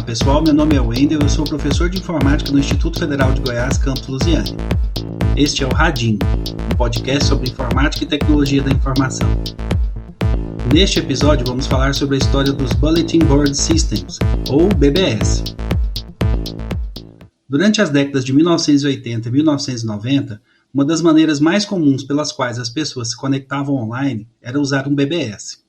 pessoal, meu nome é Wendel, eu sou professor de informática no Instituto Federal de Goiás, Campus Lusiânia. Este é o Radim, um podcast sobre informática e tecnologia da informação. Neste episódio vamos falar sobre a história dos Bulletin Board Systems, ou BBS. Durante as décadas de 1980 e 1990, uma das maneiras mais comuns pelas quais as pessoas se conectavam online era usar um BBS.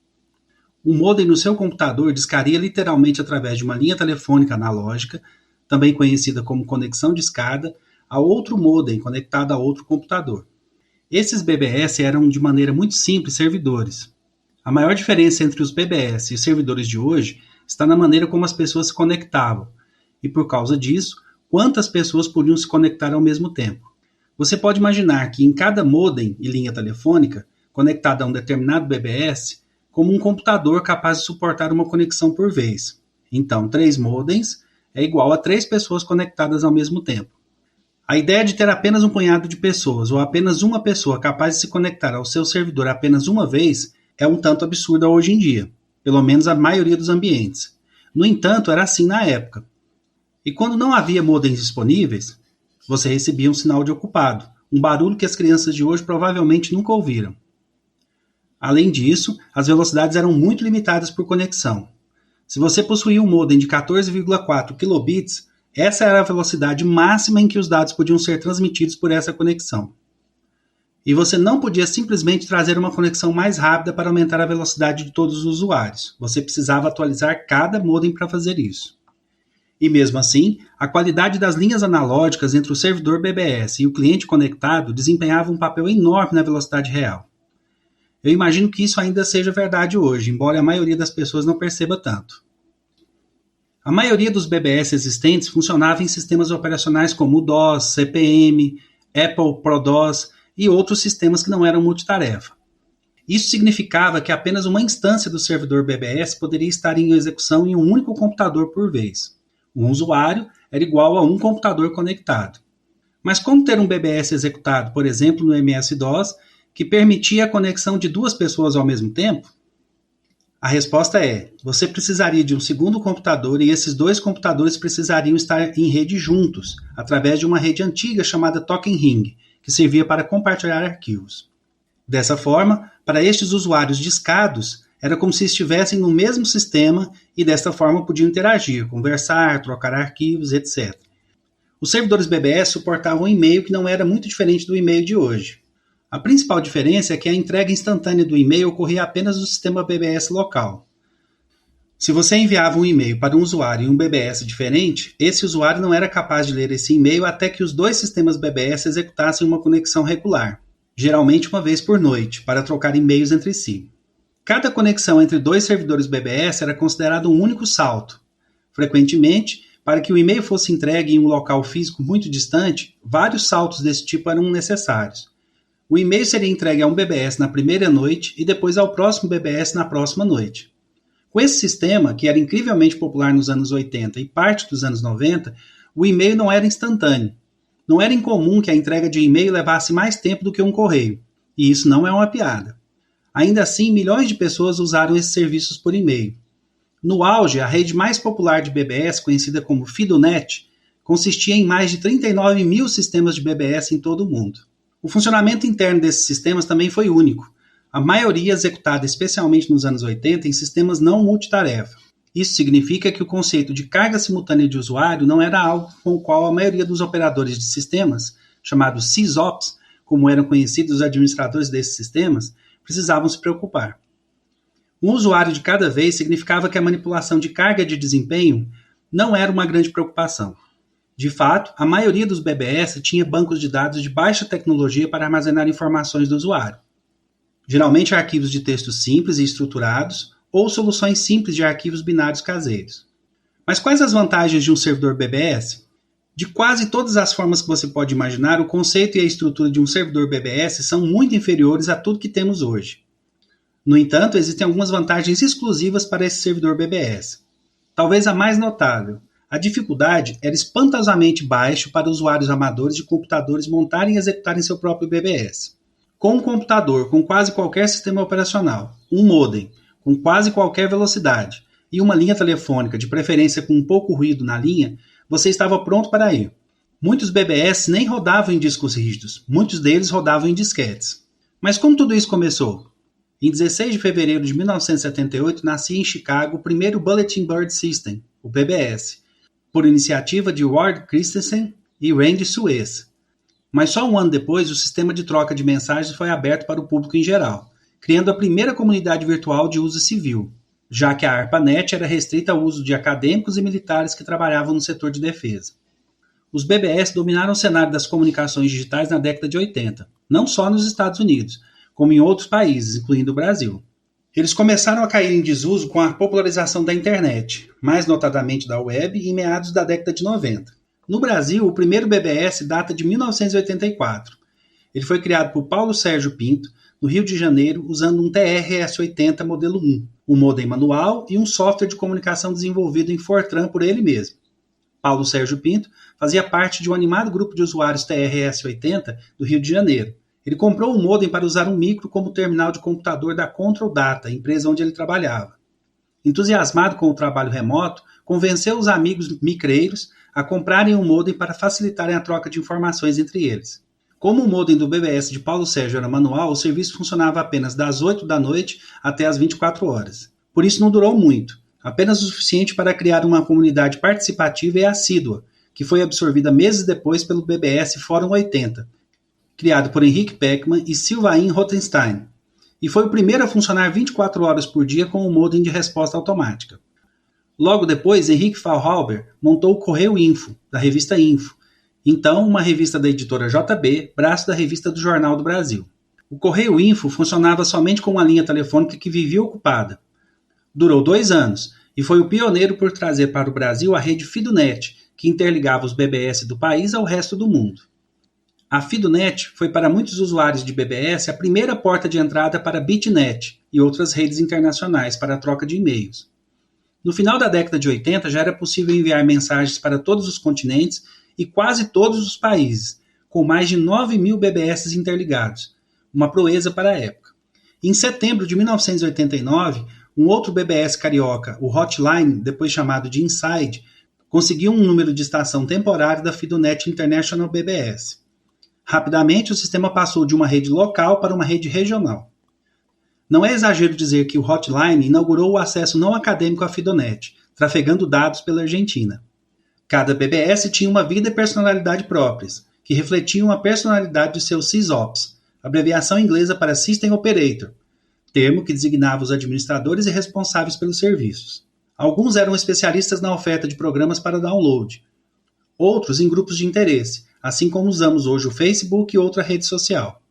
Um modem no seu computador discaria literalmente através de uma linha telefônica analógica, também conhecida como conexão de escada, a outro modem conectado a outro computador. Esses BBS eram de maneira muito simples servidores. A maior diferença entre os BBS e os servidores de hoje está na maneira como as pessoas se conectavam, e por causa disso, quantas pessoas podiam se conectar ao mesmo tempo. Você pode imaginar que em cada modem e linha telefônica, conectada a um determinado BBS, como um computador capaz de suportar uma conexão por vez. Então, 3 modems é igual a 3 pessoas conectadas ao mesmo tempo. A ideia de ter apenas um punhado de pessoas ou apenas uma pessoa capaz de se conectar ao seu servidor apenas uma vez é um tanto absurda hoje em dia, pelo menos a maioria dos ambientes. No entanto, era assim na época. E quando não havia modems disponíveis, você recebia um sinal de ocupado, um barulho que as crianças de hoje provavelmente nunca ouviram. Além disso, as velocidades eram muito limitadas por conexão. Se você possuía um modem de 14,4 kilobits, essa era a velocidade máxima em que os dados podiam ser transmitidos por essa conexão. E você não podia simplesmente trazer uma conexão mais rápida para aumentar a velocidade de todos os usuários. Você precisava atualizar cada modem para fazer isso. E mesmo assim, a qualidade das linhas analógicas entre o servidor BBS e o cliente conectado desempenhava um papel enorme na velocidade real. Eu imagino que isso ainda seja verdade hoje, embora a maioria das pessoas não perceba tanto. A maioria dos BBS existentes funcionava em sistemas operacionais como o DOS, CP/M, Apple ProDOS e outros sistemas que não eram multitarefa. Isso significava que apenas uma instância do servidor BBS poderia estar em execução em um único computador por vez. Um usuário era igual a um computador conectado. Mas como ter um BBS executado, por exemplo, no MS-DOS, que permitia a conexão de 2 pessoas ao mesmo tempo? A resposta é: você precisaria de um segundo computador e esses 2 computadores precisariam estar em rede juntos, através de uma rede antiga chamada Token Ring, que servia para compartilhar arquivos. Dessa forma, para estes usuários discados, era como se estivessem no mesmo sistema e desta forma podiam interagir, conversar, trocar arquivos, etc. Os servidores BBS suportavam um e-mail que não era muito diferente do e-mail de hoje. A principal diferença é que a entrega instantânea do e-mail ocorria apenas no sistema BBS local. Se você enviava um e-mail para um usuário em um BBS diferente, esse usuário não era capaz de ler esse e-mail até que os 2 sistemas BBS executassem uma conexão regular, geralmente uma vez por noite, para trocar e-mails entre si. Cada conexão entre 2 servidores BBS era considerado um único salto. Frequentemente, para que o e-mail fosse entregue em um local físico muito distante, vários saltos desse tipo eram necessários. O e-mail seria entregue a um BBS na primeira noite e depois ao próximo BBS na próxima noite. Com esse sistema, que era incrivelmente popular nos anos 80 e parte dos anos 90, o e-mail não era instantâneo. Não era incomum que a entrega de e-mail levasse mais tempo do que um correio, e isso não é uma piada. Ainda assim, milhões de pessoas usaram esses serviços por e-mail. No auge, a rede mais popular de BBS, conhecida como FidoNet, consistia em mais de 39 mil sistemas de BBS em todo o mundo. O funcionamento interno desses sistemas também foi único, a maioria executada especialmente nos anos 80 em sistemas não multitarefa. Isso significa que o conceito de carga simultânea de usuário não era algo com o qual a maioria dos operadores de sistemas, chamados SysOps, como eram conhecidos os administradores desses sistemas, precisavam se preocupar. Um usuário de cada vez significava que a manipulação de carga de desempenho não era uma grande preocupação. De fato, a maioria dos BBS tinha bancos de dados de baixa tecnologia para armazenar informações do usuário. Geralmente arquivos de texto simples e estruturados, ou soluções simples de arquivos binários caseiros. Mas quais as vantagens de um servidor BBS? De quase todas as formas que você pode imaginar, o conceito e a estrutura de um servidor BBS são muito inferiores a tudo que temos hoje. No entanto, existem algumas vantagens exclusivas para esse servidor BBS. Talvez a mais notável: a dificuldade era espantosamente baixa para usuários amadores de computadores montarem e executarem seu próprio BBS. Com um computador com quase qualquer sistema operacional, um modem com quase qualquer velocidade e uma linha telefônica, de preferência com um pouco ruído na linha, você estava pronto para ir. Muitos BBS nem rodavam em discos rígidos, muitos deles rodavam em disquetes. Mas como tudo isso começou? Em 16 de fevereiro de 1978, nascia em Chicago o primeiro Bulletin Board System, o BBS, por iniciativa de Ward Christensen e Randy Suez. Mas só um ano depois, o sistema de troca de mensagens foi aberto para o público em geral, criando a primeira comunidade virtual de uso civil, já que a ARPANET era restrita ao uso de acadêmicos e militares que trabalhavam no setor de defesa. Os BBS dominaram o cenário das comunicações digitais na década de 80, não só nos Estados Unidos, como em outros países, incluindo o Brasil. Eles começaram a cair em desuso com a popularização da internet, mais notadamente da web, em meados da década de 90. No Brasil, o primeiro BBS data de 1984. Ele foi criado por Paulo Sérgio Pinto, no Rio de Janeiro, usando um TRS-80 modelo 1, um modem manual e um software de comunicação desenvolvido em Fortran por ele mesmo. Paulo Sérgio Pinto fazia parte de um animado grupo de usuários TRS-80 do Rio de Janeiro. Ele comprou um modem para usar um micro como terminal de computador da Control Data, empresa onde ele trabalhava. Entusiasmado com o trabalho remoto, convenceu os amigos micreiros a comprarem um modem para facilitarem a troca de informações entre eles. Como o modem do BBS de Paulo Sérgio era manual, o serviço funcionava apenas das 8 da noite até as 24 horas. Por isso não durou muito, apenas o suficiente para criar uma comunidade participativa e assídua, que foi absorvida meses depois pelo BBS Fórum 80, criado por Henrique Peckmann e Sylvain Rothenstein, e foi o primeiro a funcionar 24 horas por dia com o modem de resposta automática. Logo depois, Henrique Faulhaber montou o Correio Info, da revista Info, então uma revista da editora JB, braço da revista do Jornal do Brasil. O Correio Info funcionava somente com uma linha telefônica que vivia ocupada. Durou 2 anos e foi o pioneiro por trazer para o Brasil a rede FidoNet, que interligava os BBS do país ao resto do mundo. A FidoNet foi para muitos usuários de BBS a primeira porta de entrada para a BitNet e outras redes internacionais para a troca de e-mails. No final da década de 80 já era possível enviar mensagens para todos os continentes e quase todos os países, com mais de 9.000 BBS interligados, uma proeza para a época. Em setembro de 1989, um outro BBS carioca, o Hotline, depois chamado de Inside, conseguiu um número de estação temporário da FidoNet International BBS. Rapidamente, o sistema passou de uma rede local para uma rede regional. Não é exagero dizer que o Hotline inaugurou o acesso não acadêmico à FidoNet, trafegando dados pela Argentina. Cada BBS tinha uma vida e personalidade próprias, que refletiam a personalidade de seus SysOps, abreviação inglesa para System Operator, termo que designava os administradores e responsáveis pelos serviços. Alguns eram especialistas na oferta de programas para download, outros em grupos de interesse, assim como usamos hoje o Facebook e outra rede social.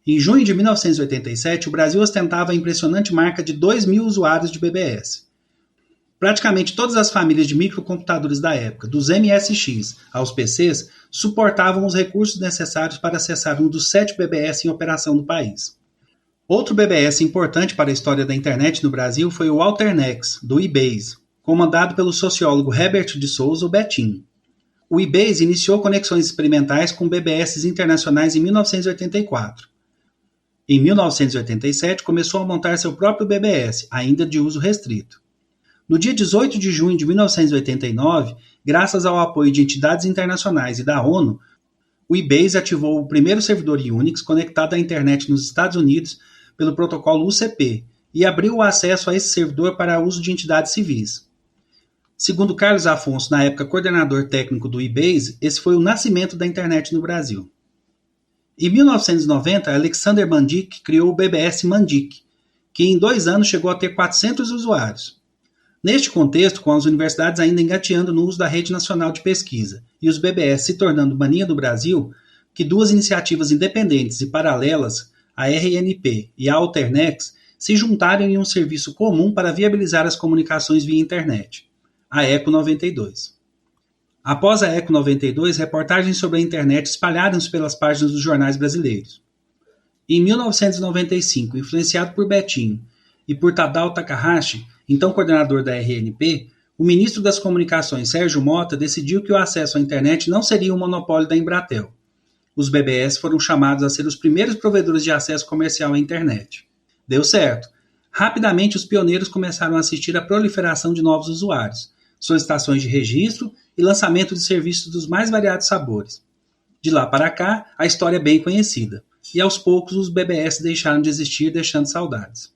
Em junho de 1987, o Brasil ostentava a impressionante marca de 2.000 usuários de BBS. Praticamente todas as famílias de microcomputadores da época, dos MSX aos PCs, suportavam os recursos necessários para acessar um dos 7 BBS em operação no país. Outro BBS importante para a história da internet no Brasil foi o Alternex, do eBase, comandado pelo sociólogo Herbert de Souza, o Betinho. O eBase iniciou conexões experimentais com BBS internacionais em 1984. Em 1987, começou a montar seu próprio BBS, ainda de uso restrito. No dia 18 de junho de 1989, graças ao apoio de entidades internacionais e da ONU, o eBase ativou o primeiro servidor Unix conectado à internet nos Estados Unidos pelo protocolo UCP e abriu o acesso a esse servidor para uso de entidades civis. Segundo Carlos Afonso, na época coordenador técnico do eBase, esse foi o nascimento da internet no Brasil. Em 1990, Alexander Mandic criou o BBS Mandic, que em 2 anos chegou a ter 400 usuários. Neste contexto, com as universidades ainda engateando no uso da Rede Nacional de Pesquisa e os BBS se tornando mania do Brasil, que 2 iniciativas independentes e paralelas, a RNP e a Alternex, se juntaram em um serviço comum para viabilizar as comunicações via internet, a ECO 92. Após a ECO 92, reportagens sobre a internet espalharam-se pelas páginas dos jornais brasileiros. Em 1995, influenciado por Betinho e por Tadao Takahashi, então coordenador da RNP, o ministro das Comunicações, Sérgio Mota, decidiu que o acesso à internet não seria um monopólio da Embratel. Os BBS foram chamados a ser os primeiros provedores de acesso comercial à internet. Deu certo. Rapidamente, os pioneiros começaram a assistir à proliferação de novos usuários, solicitações de registro e lançamento de serviços dos mais variados sabores. De lá para cá, a história é bem conhecida, e aos poucos os BBS deixaram de existir, deixando saudades.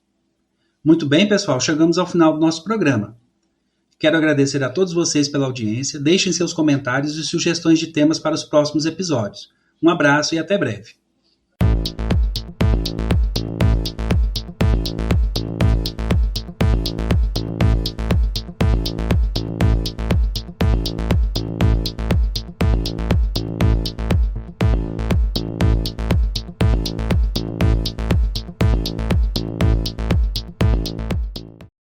Muito bem, pessoal, chegamos ao final do nosso programa. Quero agradecer a todos vocês pela audiência, deixem seus comentários e sugestões de temas para os próximos episódios. Um abraço e até breve.